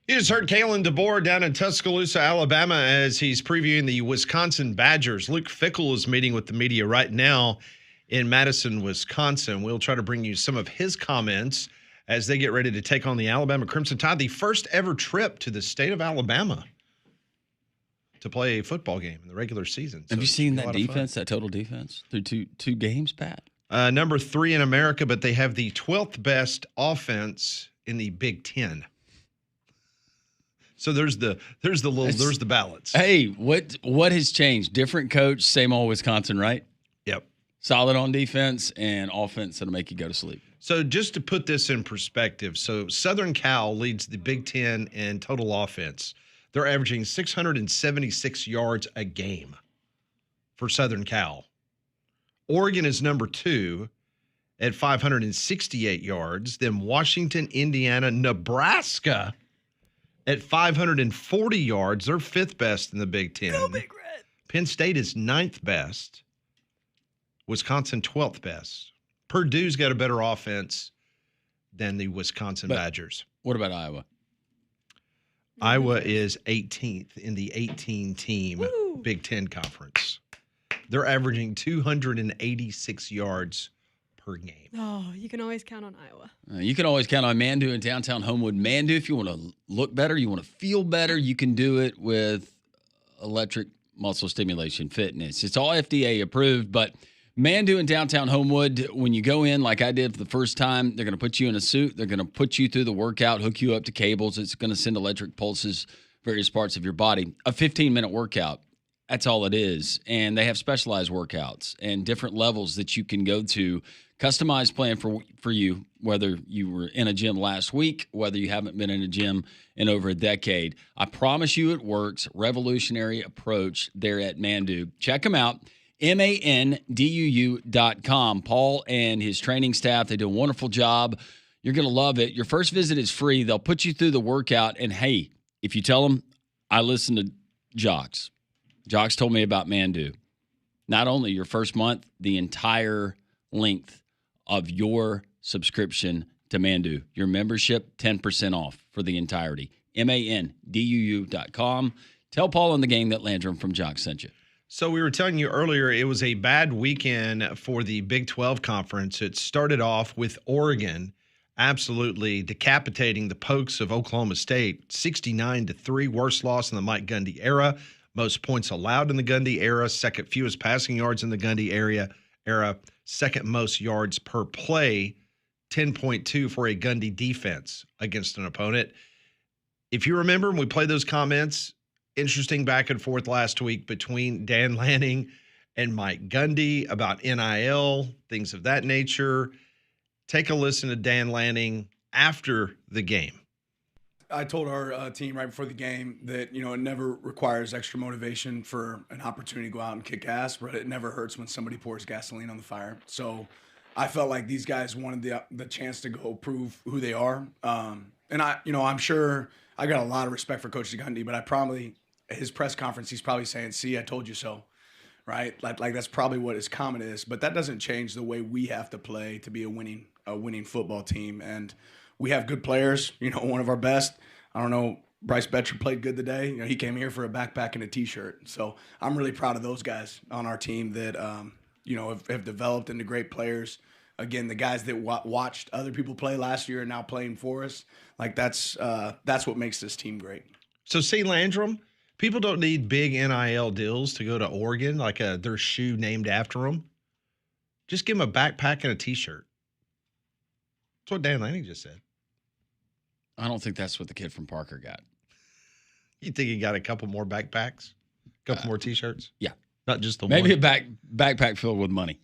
You just heard Kalen DeBoer down in Tuscaloosa, Alabama, as he's previewing the Wisconsin Badgers. Luke Fickell is meeting with the media right now in Madison, Wisconsin. We'll try to bring you some of his comments as they get ready to take on the Alabama Crimson Tide, the first ever trip to the state of Alabama to play a football game in the regular season. Have you seen that defense, that total defense, through two games, Pat? Number 3 in America, but they have the 12th best offense in the Big Ten. So there's the balance. Hey, what has changed? Different coach, same old Wisconsin, right? Yep. Solid on defense and offense that'll make you go to sleep. So just to put this in perspective, so Southern Cal leads the Big Ten in total offense. They're averaging 676 yards a game for Southern Cal. Oregon is number 2 at 568 yards. Then Washington, Indiana, Nebraska at 540 yards. They're 5th best in the Big Ten. Go Big Red. Penn State is 9th best. Wisconsin 12th best. Purdue's got a better offense than the Wisconsin Badgers. What about Iowa? Iowa is 18th in the 18-team Big Ten Conference. They're averaging 286 yards per game. Oh, you can always count on Iowa. You can always count on Mandu in downtown Homewood. Mandu, if you want to look better, you want to feel better, you can do it with electric muscle stimulation fitness. It's all FDA approved, but Mandu in downtown Homewood, when you go in like I did for the first time, they're going to put you in a suit. They're going to put you through the workout, hook you up to cables. It's going to send electric pulses various parts of your body. A 15-minute workout. That's all it is. And they have specialized workouts and different levels that you can go to. Customized plan for you, whether you were in a gym last week, whether you haven't been in a gym in over a decade. I promise you it works. Revolutionary approach there at Mandu. Check them out. MANDUU.com. Paul and his training staff, they do a wonderful job. You're going to love it. Your first visit is free. They'll put you through the workout. And, hey, if you tell them, I listen to Jocks. Jocks told me about Mandu. Not only your first month, the entire length of your subscription to Mandu. Your membership, 10% off for the entirety. MANDUU.com. Tell Paul on the game that Landrum from Jocks sent you. So we were telling you earlier, it was a bad weekend for the Big 12 Conference. It started off with Oregon absolutely decapitating the Pokes of Oklahoma State, 69-3, worst loss in the Mike Gundy era. Most points allowed in the Gundy era, second fewest passing yards in the Gundy era, second most yards per play, 10.2 for a Gundy defense against an opponent. If you remember, when we played those comments, interesting back and forth last week between Dan Lanning and Mike Gundy about NIL, things of that nature. Take a listen to Dan Lanning after the game. I told our team right before the game that, it never requires extra motivation for an opportunity to go out and kick ass, but it never hurts when somebody pours gasoline on the fire. So I felt like these guys wanted the chance to go prove who they are. And I'm sure I got a lot of respect for Coach Gundy, but his press conference, he's probably saying, see, I told you so, right? Like that's probably what his comment is, but that doesn't change the way we have to play to be a winning football team. And we have good players, one of our best. I don't know, Bryce Betcher played good today. He came here for a backpack and a T-shirt. So I'm really proud of those guys on our team that, have developed into great players. Again, the guys that watched other people play last year are now playing for us. Like that's what makes this team great. So see, Landrum, people don't need big NIL deals to go to Oregon, like their shoe named after them. Just give them a backpack and a T-shirt. That's what Dan Lanning just said. I don't think that's what the kid from Parker got. You think he got a couple more backpacks? A couple more T-shirts? Yeah. Not just the Maybe one? a backpack filled with money.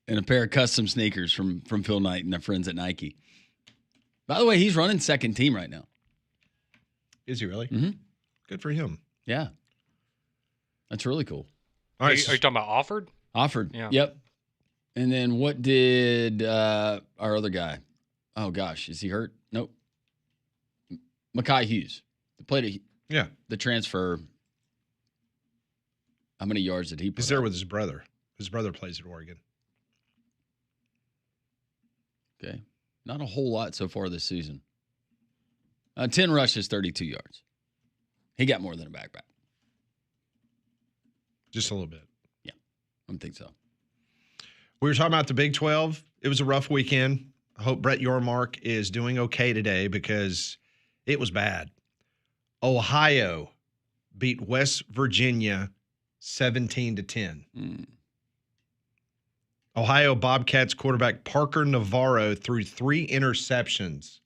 And a pair of custom sneakers from Phil Knight and their friends at Nike. By the way, he's running second team right now. Is he really? Mm-hmm. Good for him. Yeah. That's really cool. All right. Are you talking about Offord? Offord. Yeah. Yep. And then what did our other guy? Oh, gosh. Is he hurt? Nope. Mekhi Hughes. Played the transfer. How many yards did he put? He's there with his brother. His brother plays at Oregon. Okay. Not a whole lot so far this season. 10 rushes, 32 yards. He got more than a backpack. Just a little bit. Yeah, I don't think so. We were talking about the Big 12. It was a rough weekend. I hope Brett Yormark is doing okay today because it was bad. Ohio beat West Virginia 17-10. Ohio Bobcats quarterback Parker Navarro threw 3 interceptions,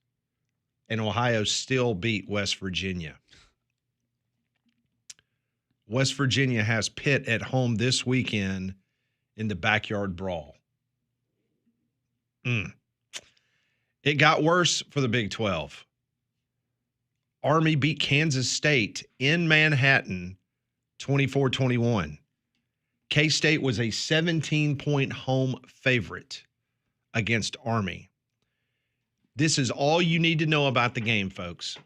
and Ohio still beat West Virginia. West Virginia has Pitt at home this weekend in the backyard brawl. It got worse for the Big 12. Army beat Kansas State in Manhattan 24-21. K-State was a 17-point home favorite against Army. This is all you need to know about the game, folks.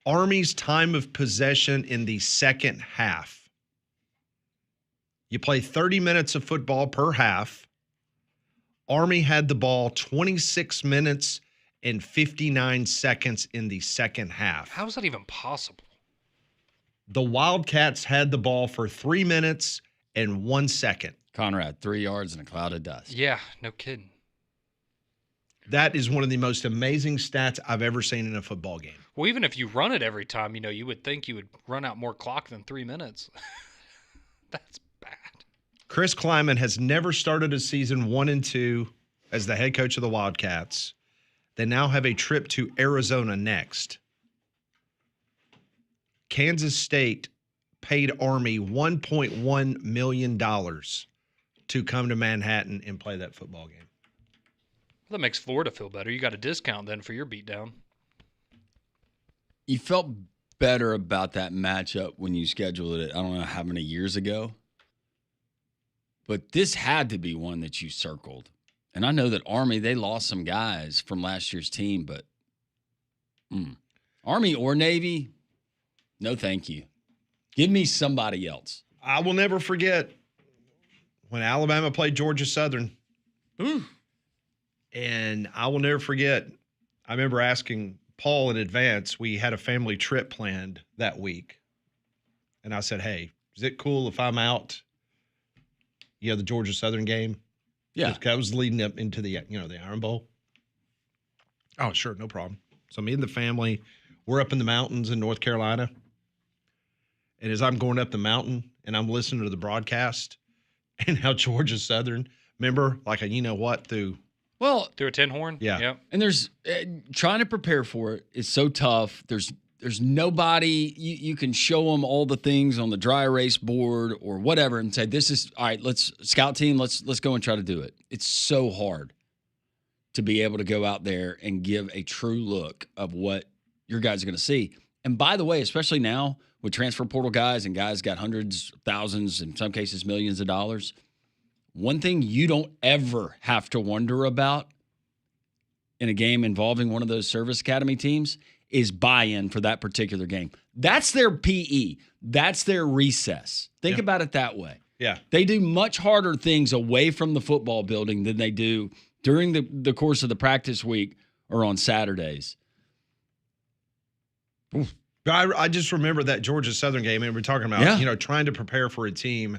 Army's time of possession in the second half. You play 30 minutes of football per half. Army had the ball 26 minutes and 59 seconds in the second half. How is that even possible? The Wildcats had the ball for 3 minutes and 1 second. Conrad, 3 yards in a cloud of dust. Yeah, no kidding. That is one of the most amazing stats I've ever seen in a football game. Well, even if you run it every time, you would think you would run out more clock than 3 minutes. That's bad. Chris Kleiman has never started a season 1-2 as the head coach of the Wildcats. They now have a trip to Arizona next. Kansas State paid Army $1.1 million to come to Manhattan and play that football game. Well, that makes Florida feel better. You got a discount then for your beatdown. You felt better about that matchup when you scheduled it, I don't know how many years ago. But this had to be one that you circled. And I know that Army, they lost some guys from last year's team, but Army or Navy, no thank you. Give me somebody else. I will never forget when Alabama played Georgia Southern. And I will never forget, I remember asking Paul in advance, we had a family trip planned that week. And I said, hey, is it cool if I'm out? The Georgia Southern game? Yeah. That was leading up into the, the Iron Bowl. Oh, sure, no problem. So me and the family, we're up in the mountains in North Carolina. And as I'm going up the mountain and I'm listening to the broadcast and how Georgia Southern, remember, like a through a tin horn? Yeah. Yep. And there's trying to prepare for it is so tough. There's nobody you can show them all the things on the dry erase board or whatever and say, this is all right, let's scout team, let's go and try to do it. It's so hard to be able to go out there and give a true look of what your guys are going to see. And by the way, especially now with transfer portal guys and guys got hundreds, thousands, in some cases millions of dollars, one thing you don't ever have to wonder about in a game involving one of those service academy teams is buy-in for that particular game. That's their PE. That's their recess. Think about it that way. Yeah. They do much harder things away from the football building than they do during the course of the practice week or on Saturdays. Oof. I just remember that Georgia Southern game, and we're talking about, trying to prepare for a team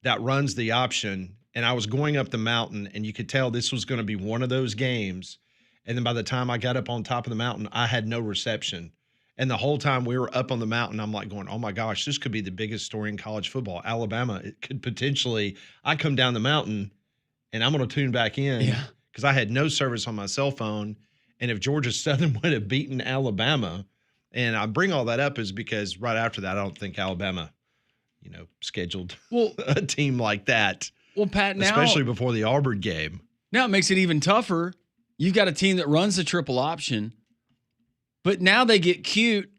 that runs the option. And I was going up the mountain, and you could tell this was going to be one of those games. And then by the time I got up on top of the mountain, I had no reception. And the whole time we were up on the mountain, I'm like going, oh, my gosh, this could be the biggest story in college football. Alabama, it could potentially – I come down the mountain, and I'm going to tune back in because I had no service on my cell phone. And if Georgia Southern would have beaten Alabama – and I bring all that up is because right after that, I don't think Alabama, scheduled a team like that. Well, Pat, now – especially before the Auburn game. Now it makes it even tougher. You've got a team that runs the triple option, but now they get cute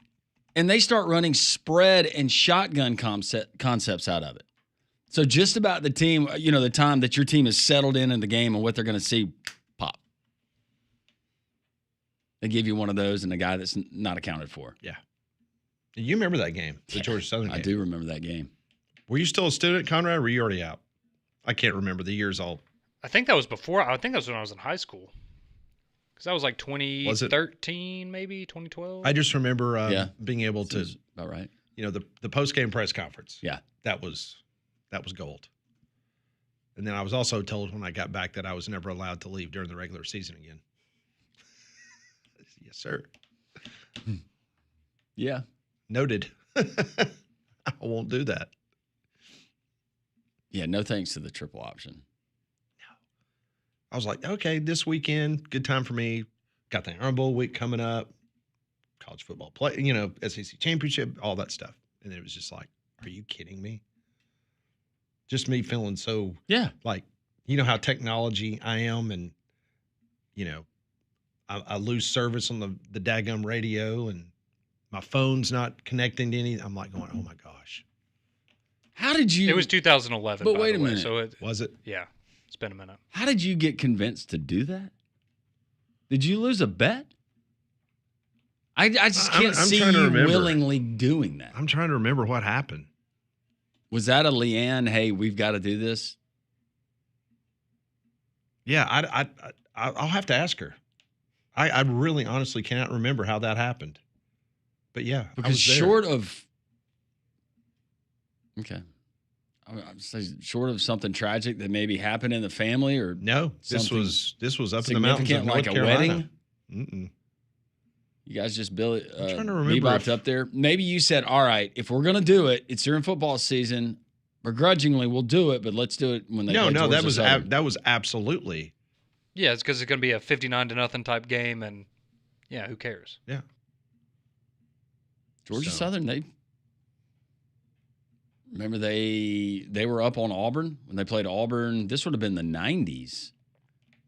and they start running spread and shotgun concepts out of it. So just about the team, the time that your team is settled in the game and what they're going to see, pop. They give you one of those and a guy that's not accounted for. Yeah. You remember that game, the Georgia Southern game? I do remember that game. Were you still a student, Conrad, or were you already out? I can't remember the years all. I think that was before. I think that was when I was in high school. Because that was like Was it? 2013, maybe 2012. I just remember Yeah. being able to, Seems about right. the post game press conference. Yeah. That was gold. And then I was also told when I got back that I was never allowed to leave during the regular season again. Yes, sir. Yeah. Noted. I won't do that. Yeah, no thanks to the triple option. I was like, okay, this weekend, good time for me. Got the Iron Bowl week coming up, college football play, SEC championship, all that stuff. And then it was just like, are you kidding me? Just me feeling so Yeah. like, how technology I am, and I lose service on the daggum radio, and my phone's not connecting to any. I'm like going, oh my gosh. How did you? It was 2011. But by wait the a way, minute. So it, Was it? yeah, it's been a minute. How did you get convinced to do that? Did you lose a bet? I just can't I'm see trying to you remember. willingly doing that. I'm trying to remember what happened. Was that a Leanne? Hey, we've got to do this. Yeah, I'll have to ask her. I really honestly cannot remember how that happened. But yeah, I Because was there. short of, okay, I'm saying short of something tragic that maybe happened in the family or No, this something was up in the mountains of significant, North like a Carolina. wedding. Mm-mm. You guys just I'm trying to remember bebopped if- up there. Maybe you said, all right, if we're going to do it, it's during football season. Begrudgingly, we'll do it, but let's do it when they No, play that Georgia was Southern. that was absolutely. Yeah, it's because it's going to be a 59-0 type game, and yeah, who cares? Yeah. Georgia So- Southern, they were up on Auburn when they played Auburn. This would have been the 90s.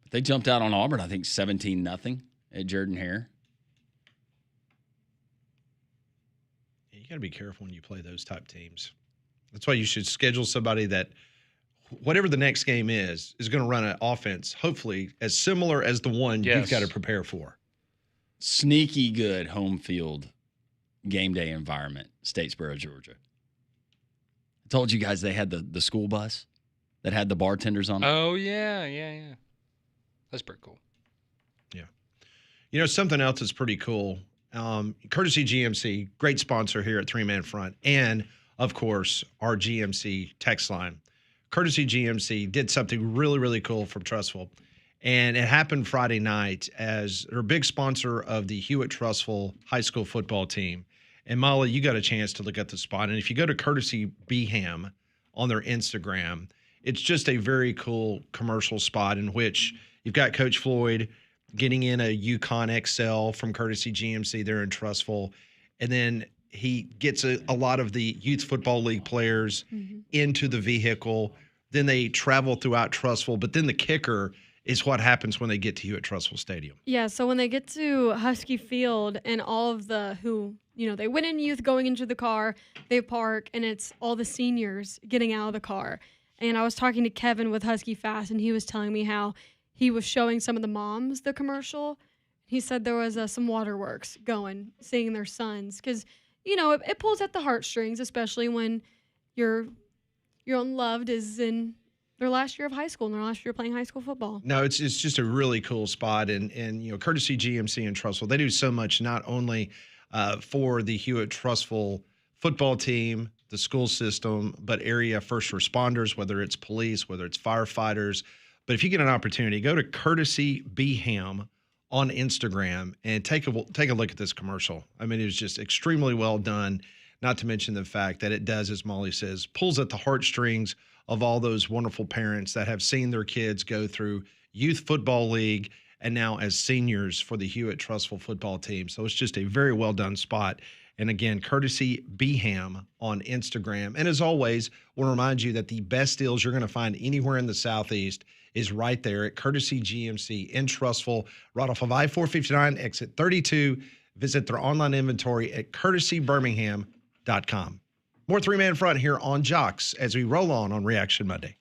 But they jumped out on Auburn, I think 17-0 at Jordan Hare. You got to be careful when you play those type teams. That's why you should schedule somebody that, whatever the next game is going to run an offense, hopefully as similar as the one you've Yes. got to prepare for. Sneaky good home field game day environment, Statesboro, Georgia. I told you guys they had the school bus that had the bartenders on it. Oh, yeah. That's pretty cool. Something else that's pretty cool. Courtesy GMC, great sponsor here at Three Man Front, and of course our GMC text line. Courtesy GMC did something really, really cool from Trustful, and it happened Friday night as they're a big sponsor of the Hewitt Trustful high school football team. And Molly, you got a chance to look at the spot, and if you go to Courtesy Beham on their Instagram, it's just a very cool commercial spot in which you've got Coach Floyd getting in a Yukon XL from Courtesy GMC there in Trustful. And then he gets a lot of the Youth Football League players into the vehicle. Then they travel throughout Trustful. But then the kicker is what happens when they get to Hewitt Trustful Stadium. Yeah, so when they get to Husky Field and all of the they went in youth going into the car, they park, and it's all the seniors getting out of the car. And I was talking to Kevin with Husky Fast, and he was telling me how he was showing some of the moms the commercial. He said there was some waterworks going, seeing their sons. Because, it pulls at the heartstrings, especially when your own loved is in their last year of high school and their last year playing high school football. No, it's just a really cool spot. And Courtesy GMC and Trustful, they do so much not only for the Hewitt Trustful football team, the school system, but area first responders, whether it's police, whether it's firefighters. But if you get an opportunity, go to Courtesy Beham on Instagram and take a look at this commercial. I mean, it was just extremely well done, not to mention the fact that it does, as Molly says, pulls at the heartstrings of all those wonderful parents that have seen their kids go through Youth Football League and now as seniors for the Hewitt Trustful football team. So it's just a very well done spot. And again, Courtesy Beham on Instagram. And as always, we'll remind you that the best deals you're going to find anywhere in the Southeast is right there at Courtesy GMC in Trustful, right off of I-459, exit 32. Visit their online inventory at courtesybirmingham.com. More Three-Man Front here on Jocks as we roll on Reaction Monday.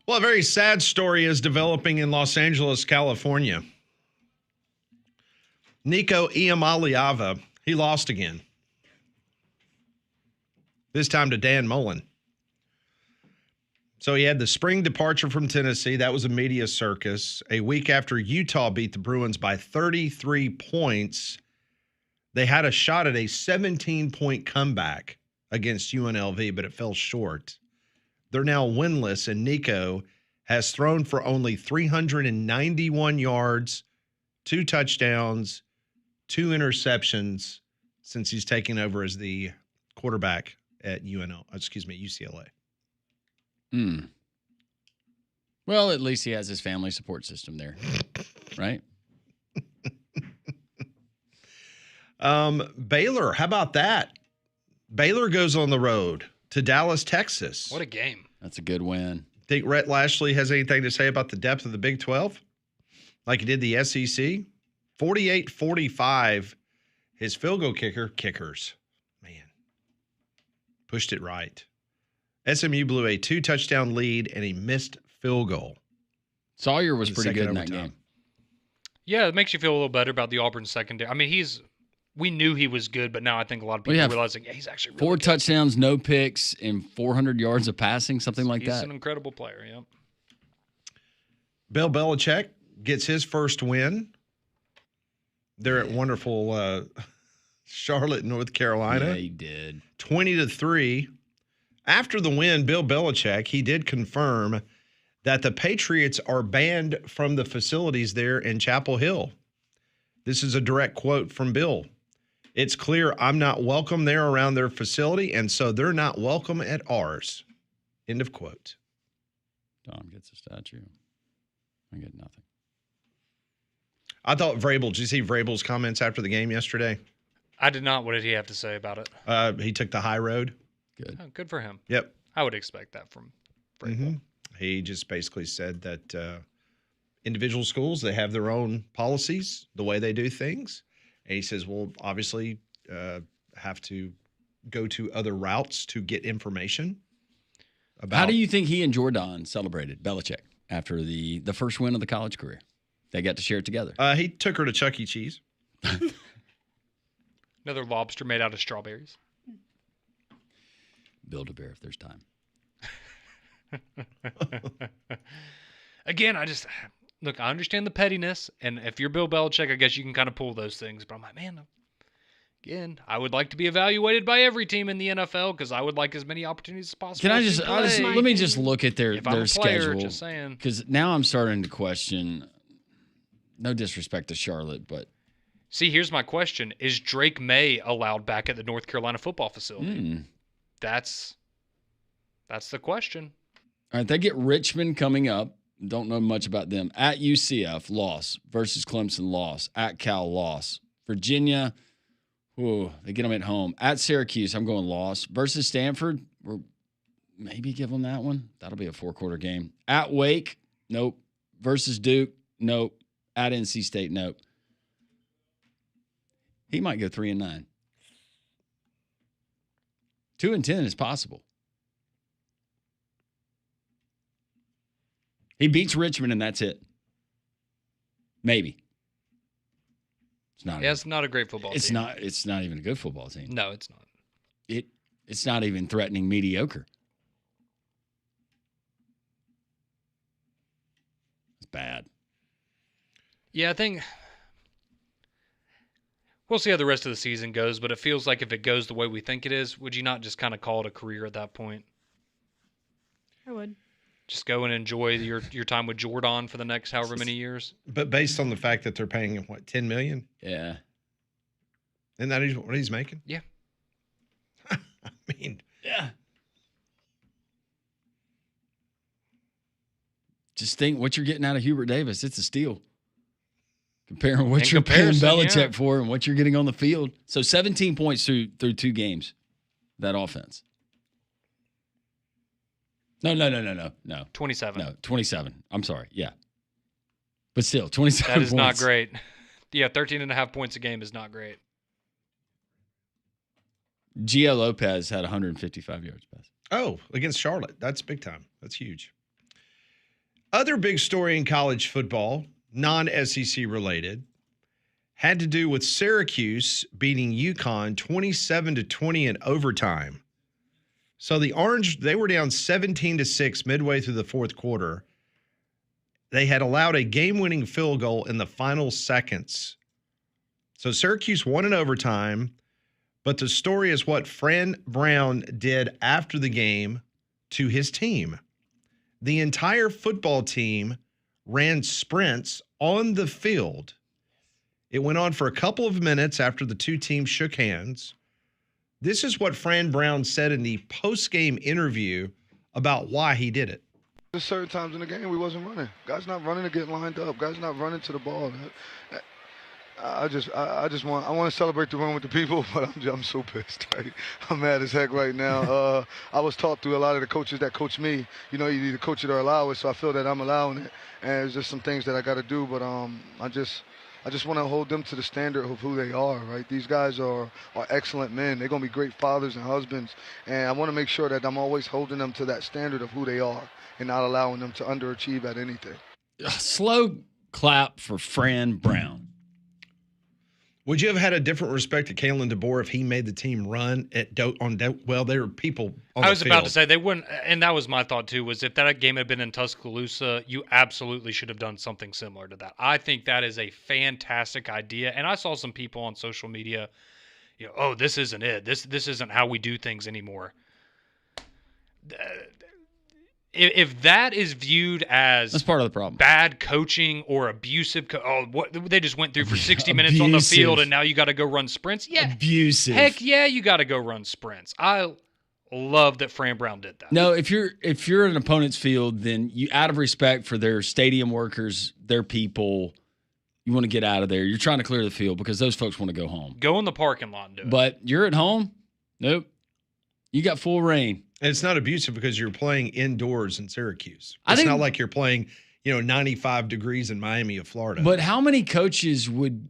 Well, a very sad story is developing in Los Angeles, California. Nico Iamaleava, he lost again. This time to Dan Mullen. So he had the spring departure from Tennessee. That was a media circus. A week after Utah beat the Bruins by 33 points, they had a shot at a 17-point comeback against UNLV, but it fell short. They're now winless, and Nico has thrown for only 391 yards, 2 touchdowns, 2 interceptions since he's taken over as the quarterback at UCLA. Well, at least he has his family support system there, right? Baylor, how about that? Baylor goes on the road to Dallas, Texas. What a game. That's a good win. Think Rhett Lashley has anything to say about the depth of the Big 12? Like he did the SEC? 48-45. His field goal kickers, man, pushed it right. SMU blew a 2-touchdown lead and a missed field goal. Sawyer was pretty good in that game. Yeah, it makes you feel a little better about the Auburn secondary. I mean, we knew he was good, but now I think a lot of people are realizing, yeah, he's actually really 4 good. touchdowns, no picks, and 400 yards of passing, something like that. He's an incredible player, yeah. Bill Belichick gets his first win. They're at wonderful Charlotte, North Carolina. Yeah, he did. 20-3. After the win, Bill Belichick, he did confirm that the Patriots are banned from the facilities there in Chapel Hill. This is a direct quote from Bill. It's clear I'm not welcome there around their facility, and so they're not welcome at ours. End of quote. Don gets a statue. I get nothing. I thought Vrabel, did you see Vrabel's comments after the game yesterday? I did not. What did he have to say about it? He took the high road. Good. Oh, good for him. Yep. I would expect that from Vrabel. Mm-hmm. He just basically said that individual schools, they have their own policies, the way they do things. And he says, we'll obviously have to go to other routes to get information about. How do you think he and Jordan celebrated, Belichick, after the first win of the college career? They got to share it together. He took her to Chuck E. Cheese. Another lobster made out of strawberries. Build a bear if there's time. Again, I understand the pettiness, and if you're Bill Belichick, I guess you can kind of pull those things. But I'm like, man, again, I would like to be evaluated by every team in the NFL because I would like as many opportunities as possible. Can let me just look at their player, schedule? just saying. Because now I'm starting to question. No disrespect to Charlotte, but see, here's my question: is Drake May allowed back at the North Carolina football facility? That's the question. All right, they get Richmond coming up. Don't know much about them. At UCF, loss. Versus Clemson, loss. At Cal, loss. Virginia, they get them at home. At Syracuse, I'm going loss. Versus Stanford, we'll maybe give them that one. That'll be a 4-quarter game. At Wake, nope. Versus Duke, nope. At NC State, nope. He might go 3-9. 2-10 is possible. He beats Richmond, and that's it. Maybe. It's not. Yeah, it's not a great football team. It's not even a good football team. No, it's not. It's not even threatening mediocre. It's bad. Yeah, I think we'll see how the rest of the season goes, but it feels like if it goes the way we think it is, would you not just kind of call it a career at that point? I would. Just go and enjoy your time with Jordan for the next however many years. But based on the fact that they're paying him, what, $10 million? Yeah. Isn't that what he's making? Yeah. I mean, yeah. Just think what you're getting out of Hubert Davis. It's a steal. Comparing what you're paying Belichick for and what you're getting on the field. So 17 points through 2 games, that offense. No. 27. No, 27. I'm sorry. Yeah. But still, 27 That is points. not great. Yeah, 13.5 points a game is not great. Gio Lopez had 155 yards pass. against Charlotte. That's big time. That's huge. Other big story in college football, non-SEC related, had to do with Syracuse beating UConn 27-20 in overtime. So the Orange, they were down 17-6 midway through the fourth quarter. They had allowed a game-winning field goal in the final seconds. So Syracuse won in overtime, but the story is what Fran Brown did after the game to his team. The entire football team ran sprints on the field. It went on for a couple of minutes after the two teams shook hands. This is what Fran Brown said in the post-game interview about why he did it. There's certain times in the game we wasn't running. Guys not running to get lined up. Guys not running to the ball. I want to celebrate the run with the people, but I'm so pissed. Right? I'm mad as heck right now. I was taught through a lot of the coaches that coach me. You know, you either coach it or allow it. So I feel that I'm allowing it, and it's just some things that I got to do. But I just want to hold them to the standard of who they are, right? These guys are excellent men. They're going to be great fathers and husbands. And I want to make sure that I'm always holding them to that standard of who they are and not allowing them to underachieve at anything. Slow clap for Fran Brown. Would you have had a different respect to Kalen DeBoer if he made the team run well, there were people on I the was field. about to say they wouldn't, and that was my thought too, was if that game had been in Tuscaloosa, you absolutely should have done something similar to that. I think that is a fantastic idea. And I saw some people on social media, oh, this isn't it. This isn't how we do things anymore. If that is viewed as That's part of the problem. Bad coaching or abusive, what they just went through for 60 minutes on the field, and now you got to go run sprints. Yeah, abusive. Heck yeah, you got to go run sprints. I love that Fran Brown did that. No, if you're in an opponent's field, then you, out of respect for their stadium workers, their people, you want to get out of there. You're trying to clear the field because those folks want to go home. Go in the parking lot and do it. But you're at home. Nope. You got full reign. And it's not abusive because you're playing indoors in Syracuse. I It's think- not like you're playing, 95 degrees in Miami of Florida. But how many coaches would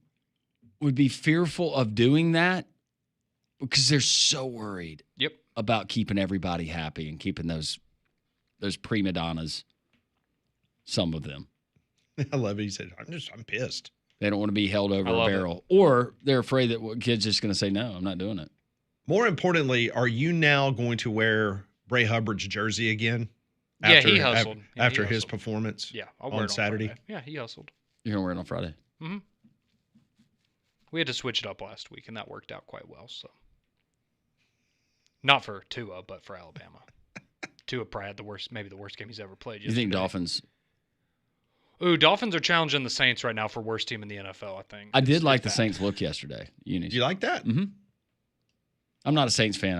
be fearful of doing that because they're so worried Yep. about keeping everybody happy and keeping those prima donnas, some of them. I love it. He said, I'm pissed. They don't want to be held over I a love barrel. Or they're afraid that one kid's just going to say, no, I'm not doing it. More importantly, are you now going to wear Bray Hubbard's jersey again? Yeah, he hustled. Yeah, After he his hustled. performance Yeah, I'll wear on it Saturday. Friday. Yeah, he hustled. You're going to wear it on Friday. Mm-hmm. We had to switch it up last week, and that worked out quite well. So, not for Tua, but for Alabama. Tua probably had maybe the worst game he's ever played. You think yesterday. Dolphins? Ooh, Dolphins are challenging the Saints right now for worst team in the NFL, I think. I did It's like the bad. Saints look yesterday. Do you like that? Mm-hmm. I'm not a Saints fan.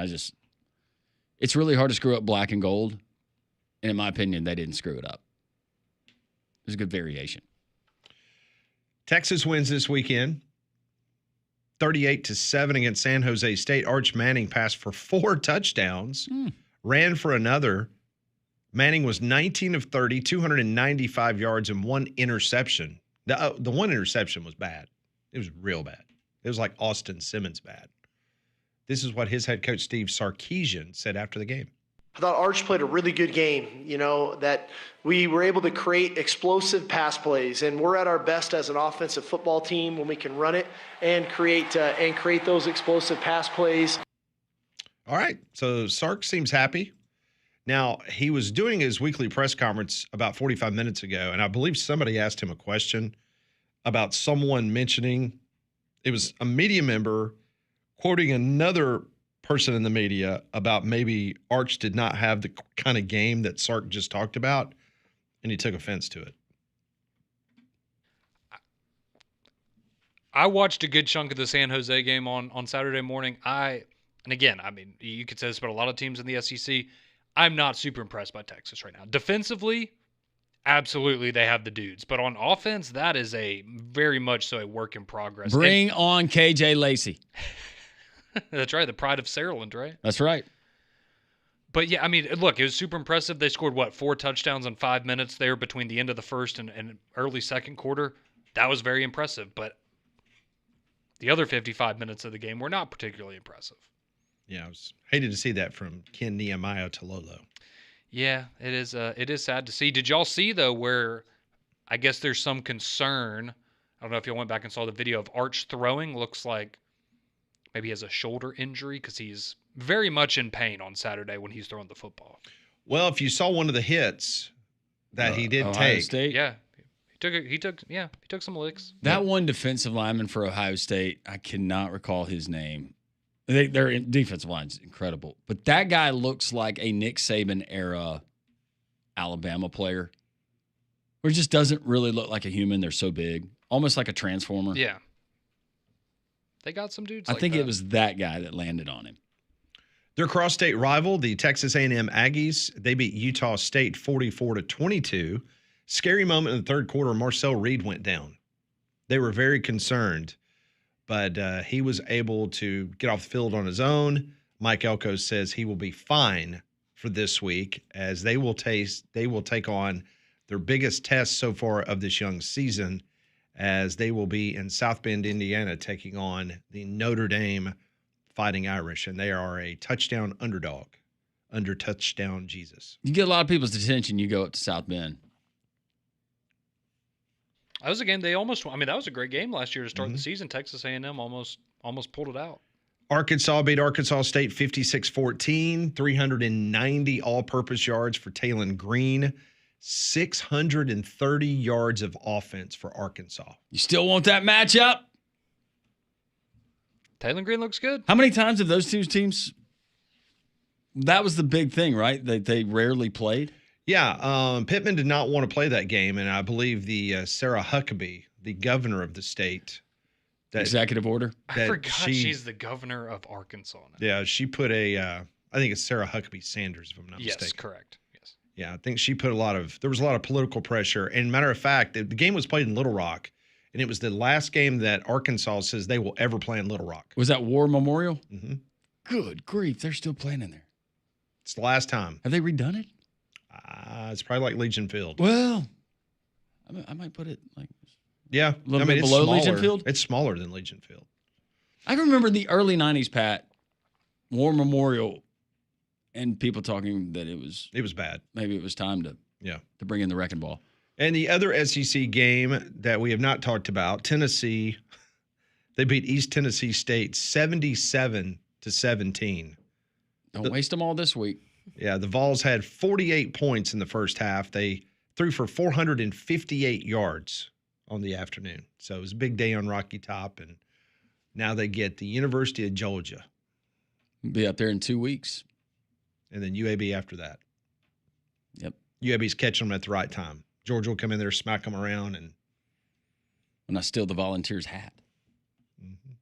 It's really hard to screw up black and gold. And in my opinion, they didn't screw it up. It was a good variation. Texas wins this weekend, 38-7 against San Jose State. Arch Manning passed for 4 touchdowns, ran for another. Manning was 19 of 30, 295 yards, and 1 interception. The one interception was bad. It was real bad. It was like Austin Simmons bad. This is what his head coach, Steve Sarkisian, said after the game. I thought Arch played a really good game, that we were able to create explosive pass plays, and we're at our best as an offensive football team when we can run it and create those explosive pass plays. All right, so Sark seems happy. Now, he was doing his weekly press conference about 45 minutes ago, and I believe somebody asked him a question about someone mentioning, it was a media member quoting another person in the media about maybe Arch did not have the kind of game that Sark just talked about, and he took offense to it. I watched a good chunk of the San Jose game on Saturday morning. And again, I mean, you could say this about a lot of teams in the SEC. I'm not super impressed by Texas right now. Defensively, absolutely they have the dudes. But on offense, that is a very much so a work in progress. Bring on KJ Lacey. That's right. The pride of Saraland, right? That's right. But yeah, I mean, look, it was super impressive. They scored, 4 touchdowns in 5 minutes there between the end of the first and early second quarter. That was very impressive. But the other 55 minutes of the game were not particularly impressive. Yeah, I was hated to see that from Ken Nehemiah to Lolo. Yeah, it is. It is sad to see. Did y'all see though where I guess there's some concern? I don't know if y'all went back and saw the video of Arch throwing. Looks like maybe he has a shoulder injury because he's very much in pain on Saturday when he's throwing the football. Well, if you saw one of the hits that he did Ohio take, State. Yeah, he took some licks. That one defensive lineman for Ohio State, I cannot recall his name. Their defensive line's incredible, but that guy looks like a Nick Saban era Alabama player, where he just doesn't really look like a human. They're so big, almost like a transformer. Yeah, they got some dudes. I like think that. it was that guy that landed on him. their cross-state rival, the Texas A&M Aggies, they beat Utah State 44-22. Scary moment in the third quarter. Marcel Reed went down. They were very concerned, but he was able to get off the field on his own. Mike Elko says he will be fine for this week, as they will take on their biggest test so far of this young season, as they will be in South Bend, Indiana, taking on the Notre Dame Fighting Irish, and they are a touchdown underdog under touchdown Jesus. You get a lot of people's attention. You go up to South Bend. That was a game they almost. I mean, that was a great game last year to start Mm-hmm. the season. Texas A&M almost pulled it out. Arkansas beat Arkansas State 56-14, 390 all-purpose yards for Talon Green, 630 yards of offense for Arkansas. You still want that matchup? Talon Green looks good. How many times have those two teams? That was the big thing, right? They rarely played. Yeah, Pittman did not want to play that game, and I believe the Sarah Huckabee, the governor of the state, Executive order. I forgot she's the governor of Arkansas now. Yeah, she put I think it's Sarah Huckabee Sanders, if I'm not Yes, mistaken. correct. Yes. Yeah, I think she put there was a lot of political pressure. And matter of fact, the game was played in Little Rock, and it was the last game that Arkansas says they will ever play in Little Rock. Was that War Memorial? Mm-hmm. Good grief, they're still playing in there. It's the last time. Have they redone it? It's probably like Legion Field. Well, I might put it like Yeah, a little bit below Legion Field. It's smaller than Legion Field. I remember the early 90s, Pat, War Memorial, and people talking that it was bad. Maybe it was time to bring in the wrecking ball. And the other SEC game that we have not talked about, Tennessee, they beat East Tennessee State 77-17. Don't waste them all this week. Yeah, the Vols had 48 points in the first half. They threw for 458 yards on the afternoon. So it was a big day on Rocky Top, and now they get the University of Georgia. Be up there in 2 weeks. And then UAB after that. Yep. UAB's catching them at the right time. Georgia will come in there, smack them around, and When I steal the Volunteer's hat. Mm-hmm.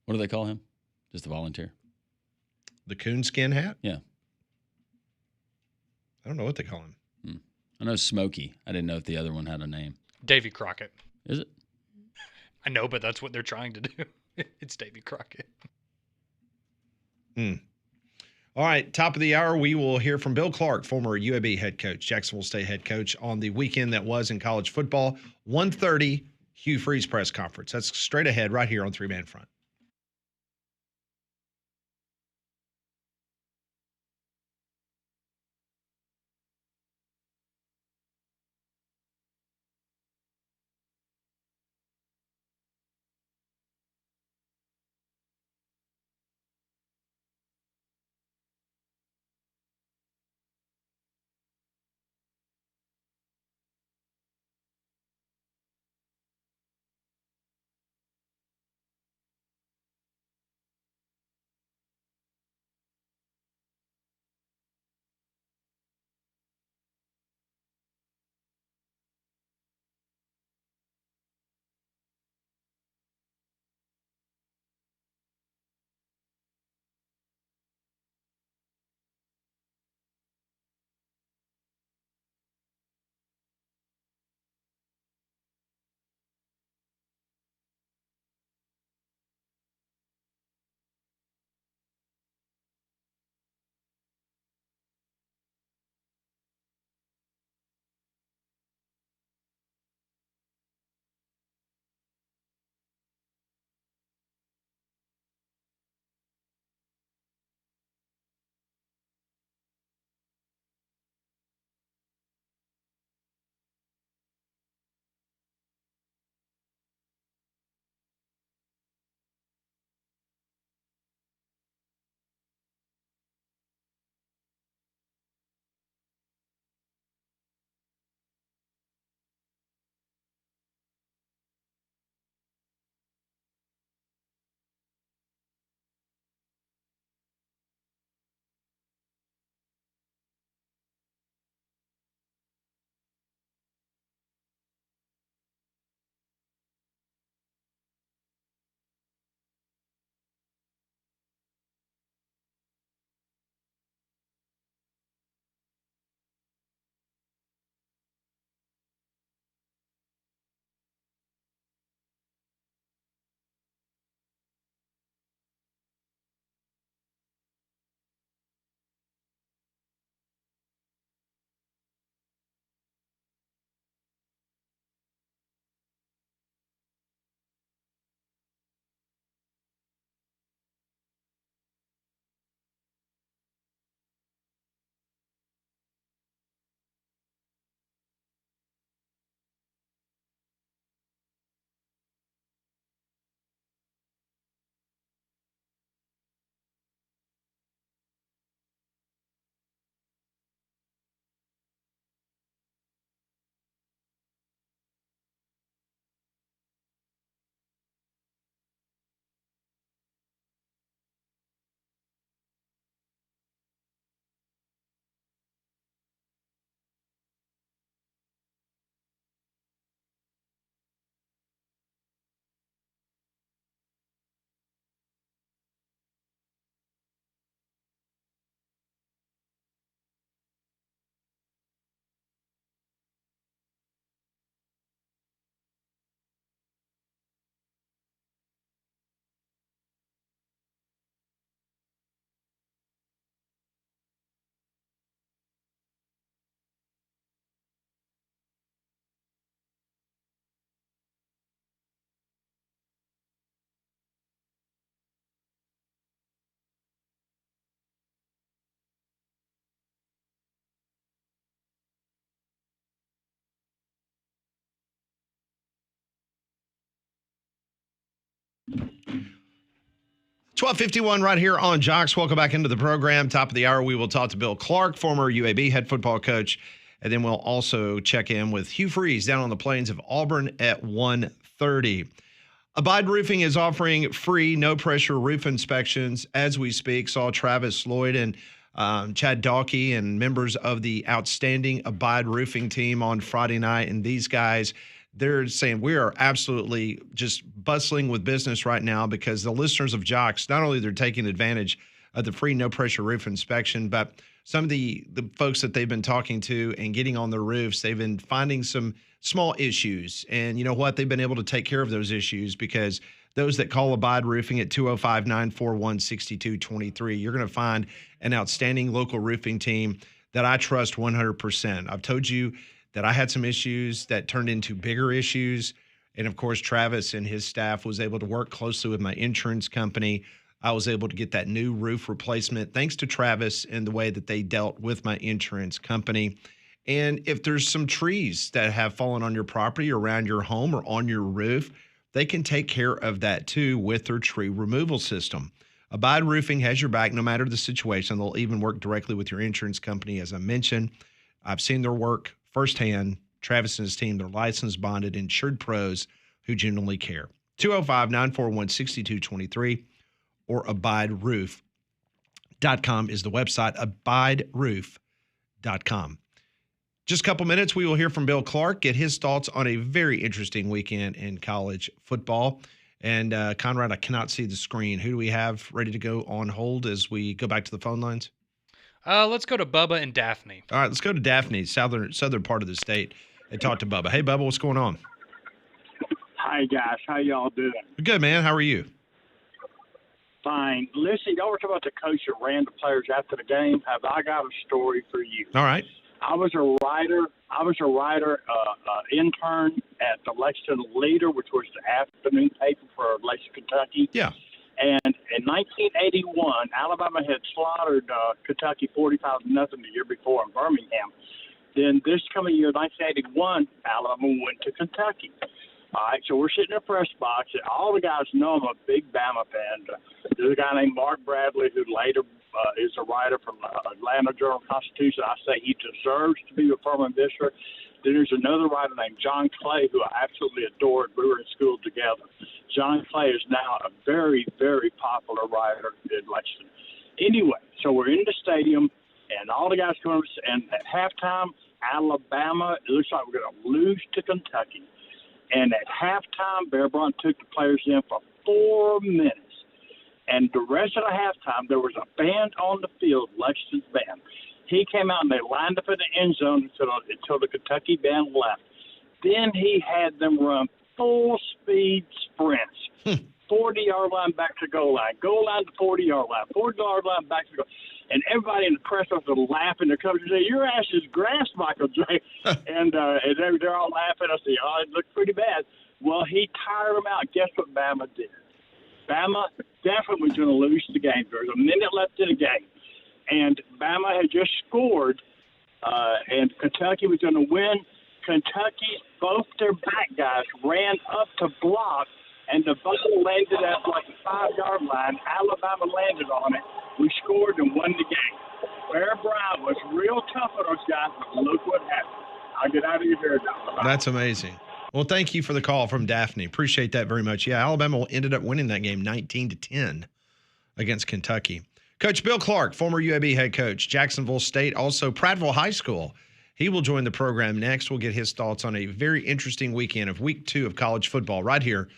What do they call him? Just a volunteer? The coonskin hat? Yeah. I don't know what they call him. I know Smokey. I didn't know if the other one had a name. Davy Crockett. Is it? I know, but that's what they're trying to do. It's Davy Crockett. All right, top of the hour, we will hear from Bill Clark, former UAB head coach, Jacksonville State head coach, on the weekend that was in college football. 1:30, Hugh Freeze press conference. That's straight ahead right here on Three Man Front. 12:51 right here on Jocks. Welcome back into the program. Top of the hour, we will talk to Bill Clark, former UAB head football coach, and then we'll also check in with Hugh Freeze down on the plains of Auburn at 1:30. Abide Roofing is offering free, no-pressure roof inspections as we speak. Saw Travis Lloyd and Chad Dawkey and members of the outstanding Abide Roofing team on Friday night, and these guys, they're saying we are absolutely just bustling with business right now because the listeners of Jocks, not only they're taking advantage of the free no-pressure roof inspection, but some of the folks that they've been talking to and getting on their roofs, they've been finding some small issues. And you know what? They've been able to take care of those issues because those that call Abide Roofing at 205-941-6223, you're going to find an outstanding local roofing team that I trust 100%. I've told you that I had some issues that turned into bigger issues. And of course, Travis and his staff was able to work closely with my insurance company. I was able to get that new roof replacement thanks to Travis and the way that they dealt with my insurance company. And if there's some trees that have fallen on your property around your home or on your roof, they can take care of that too with their tree removal system. Abide Roofing has your back no matter the situation. They'll even work directly with your insurance company, as I mentioned. I've seen their work firsthand. Travis and his team, they're licensed, bonded, insured pros who genuinely care. 205-941-6223 or abideroof.com is the website, abideroof.com. Just a couple minutes, we will hear from Bill Clark, get his thoughts on a very interesting weekend in college football. And Conrad, I cannot see the screen. Who do we have ready to go on hold as we go back to the phone lines? Let's go to Bubba and Daphne. All right, let's go to Daphne, southern part of the state, and talk to Bubba. Hey, Bubba, what's going on? Hi, guys. How y'all doing? Good, man. How are you? Fine. Listen, y'all were talking about the coach that ran the players after the game. Have I got a story for you? All right. I was a writer, intern at the Lexington Leader, which was the afternoon paper for Lexington, Kentucky. Yeah. And in 1981, Alabama had slaughtered Kentucky 45-0 the year before in Birmingham. Then this coming year, 1981, Alabama went to Kentucky. All right, so we're sitting in a press box, and all the guys know I'm a big Bama fan. There's a guy named Mark Bradley who later is a writer from Atlanta Journal-Constitution. I say he deserves to be a Furman Bishop. Then there's another writer named John Clay who I absolutely adored. We were in school together. John Clay is now a very, very popular writer in Lexington. Anyway, so we're in the stadium, and all the guys come up, and at halftime, Alabama, it looks like we're going to lose to Kentucky. And at halftime, Bear Bryant took the players in for 4 minutes. And the rest of the halftime, there was a band on the field, Lexington's band. He came out and they lined up in the end zone until the Kentucky band left. Then he had them run full-speed sprints, 40-yard line back to goal line to 40-yard line, 40-yard line back to goal. And everybody in the press office was laughing. Their coaches say, "Your ass is grass, Michael J." and they're all laughing. I say, "Oh, it looked pretty bad." Well, he tired them out. Guess what Bama did? Bama definitely was going to lose the game. There was a minute left in the game. And Bama had just scored, and Kentucky was going to win. Kentucky, both their back guys ran up to block, and the ball landed at like the 5-yard line. Alabama landed on it. We scored and won the game. Bear Bryant was real tough on those guys, but look what happened. I'll get out of your hair now. That's amazing. Well, thank you for the call from Daphne. Appreciate that very much. Yeah, Alabama ended up winning that game 19-10 against Kentucky. Coach Bill Clark, former UAB head coach, Jacksonville State, also Prattville High School. He will join the program next. We'll get his thoughts on a very interesting weekend of week 2 of college football right here